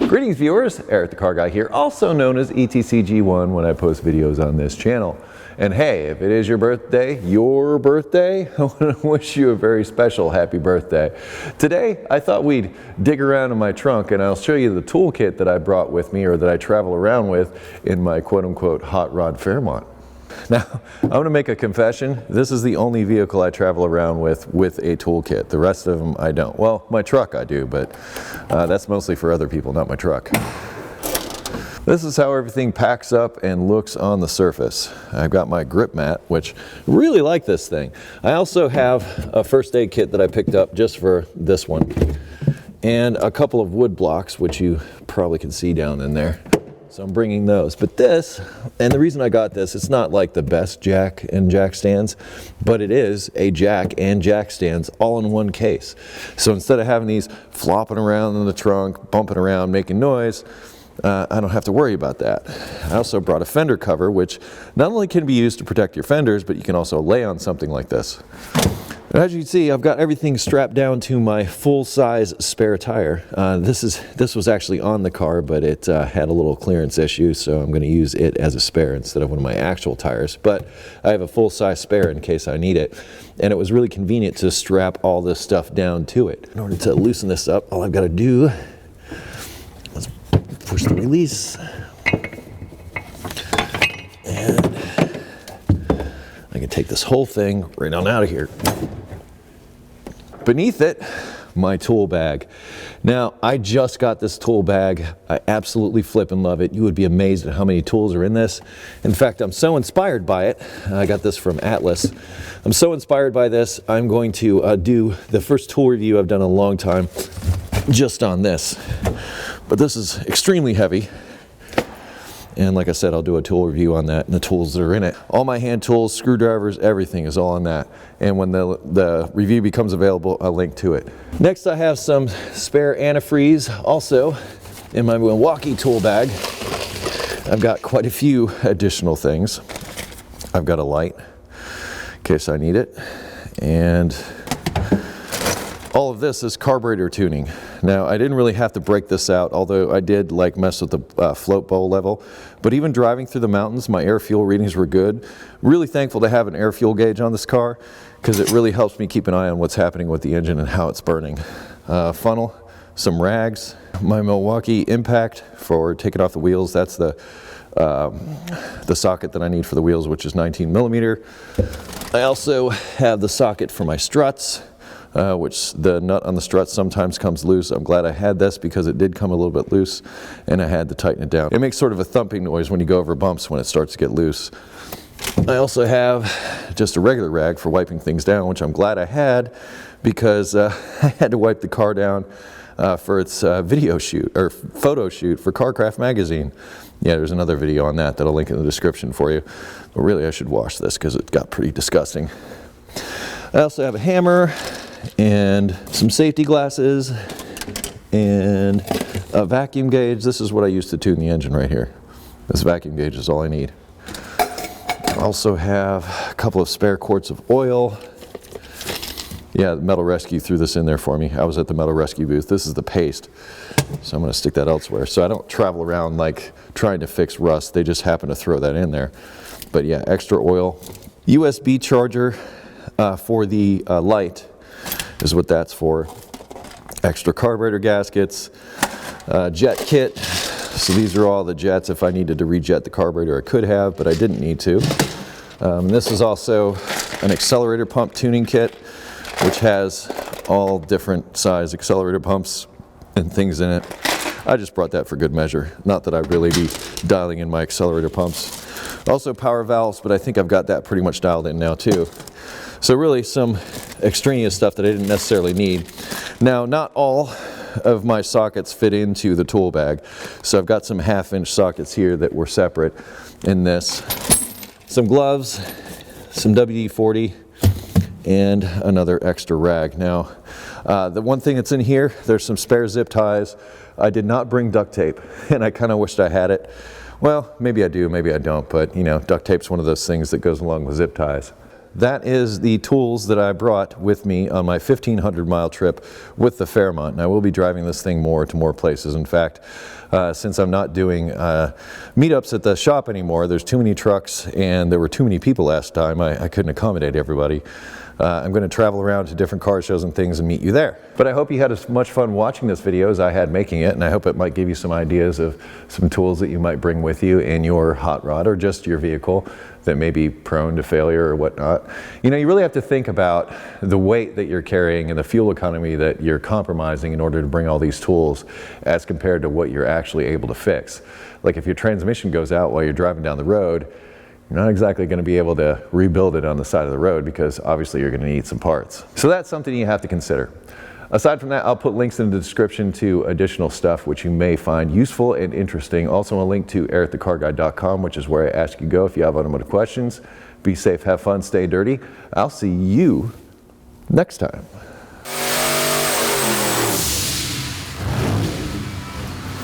Greetings viewers, Eric the Car Guy here, also known as ETCG1 when I post videos on this channel. And hey, if it is your birthday, I want to wish you a very special happy birthday. Today, I thought we'd dig around in my trunk and I'll show you the toolkit that I brought with me, or that I travel around with in my quote-unquote hot rod Fairmont. Now, I'm going to make a confession. This is the only vehicle I travel around with a toolkit. The rest of them I don't. Well, my truck I do, but that's mostly for other people, not my truck. This is how everything packs up and looks on the surface. I've got my grip mat, which I really like this thing. I also have a first aid kit that I picked up just for this one, and a couple of wood blocks, which you probably can see down in there. So I'm bringing those. But this, and the reason I got this, it's not like the best jack and jack stands, but it is a jack and jack stands all in one case. So instead of having these flopping around in the trunk, bumping around, making noise, I don't have to worry about that. I also brought a fender cover, which not only can be used to protect your fenders, but you can also lay on something like this. And as you can see, I've got everything strapped down to my full-size spare tire. This was actually on the car, but it had a little clearance issue, so I'm going to use it as a spare instead of one of my actual tires. But I have a full-size spare in case I need it, and it was really convenient to strap all this stuff down to it. In order to loosen this up, all I've got to do is push the release, and I can take this whole thing right on out of here. Beneath it, my tool bag. Now, I just got this tool bag. I absolutely flippin' love it. You would be amazed at how many tools are in this. In fact, I'm so inspired by it. I got this from Atlas. I'm so inspired by this, I'm going to do the first tool review I've done in a long time just on this. But this is extremely heavy. And like I said, I'll do a tool review on that and the tools that are in it. All my hand tools, screwdrivers, everything is all on that. And when the review becomes available, I'll link to it. Next, I have some spare antifreeze also in my Milwaukee tool bag. I've got quite a few additional things. I've got a light in case I need it. And all of this is carburetor tuning. Now, I didn't really have to break this out, although I did mess with the float bowl level. But even driving through the mountains, my air fuel readings were good. Really thankful to have an air fuel gauge on this car, because it really helps me keep an eye on what's happening with the engine and how it's burning. Funnel, some rags, my Milwaukee impact for taking off the wheels. That's the socket that I need for the wheels, which is 19 millimeter. I also have the socket for my struts, which the nut on the strut sometimes comes loose. I'm glad I had this because it did come a little bit loose and I had to tighten it down. It makes sort of a thumping noise when you go over bumps when it starts to get loose. I also have just a regular rag for wiping things down, which I'm glad I had because I had to wipe the car down for its video shoot or photo shoot for CarCraft magazine. Yeah, there's another video on that I'll link in the description for you. But really I should wash this because it got pretty disgusting. I also have a hammer and some safety glasses and a vacuum gauge. This is what I use to tune the engine right here. This vacuum gauge is all I need. I also have a couple of spare quarts of oil. Yeah, the Metal Rescue threw this in there for me. I was at the Metal Rescue booth. This is the paste, so I'm going to stick that elsewhere. So I don't travel around trying to fix rust. They just happen to throw that in there. But yeah, extra oil. USB charger for the light is what that's for. Extra carburetor gaskets, jet kit. So these are all the jets. If I needed to rejet the carburetor, I could have, but I didn't need to. This is also an accelerator pump tuning kit, which has all different size accelerator pumps and things in it. I just brought that for good measure. Not that I'd really be dialing in my accelerator pumps. Also power valves, but I think I've got that pretty much dialed in now too. So really some extraneous stuff that I didn't necessarily need. Now, not all of my sockets fit into the tool bag. So I've got some 1/2-inch sockets here that were separate in this. Some gloves, some WD-40, and another extra rag. Now, the one thing that's in here, there's some spare zip ties. I did not bring duct tape, and I kind of wished I had it. Well, maybe I do, maybe I don't, but you know, duct tape's one of those things that goes along with zip ties. that is the tools that I brought with me on my 1,500-mile trip with the Fairmont. And I will be driving this thing to more places. In fact, since I'm not doing meetups at the shop anymore, there's too many trucks and there were too many people last time. I couldn't accommodate everybody. I'm going to travel around to different car shows and things and meet you there. But I hope you had as much fun watching this video as I had making it, and I hope it might give you some ideas of some tools that you might bring with you in your hot rod or just your vehicle that may be prone to failure or whatnot. You know, you really have to think about the weight that you're carrying and the fuel economy that you're compromising in order to bring all these tools as compared to what you're actually able to fix. Like if your transmission goes out while you're driving down the road, you're not exactly going to be able to rebuild it on the side of the road because obviously you're going to need some parts. So that's something you have to consider. Aside from that, I'll put links in the description to additional stuff which you may find useful and interesting. Also a link to ericthecarguy.com, which is where I ask you to go if you have automotive questions. Be safe, have fun, stay dirty. I'll see you next time.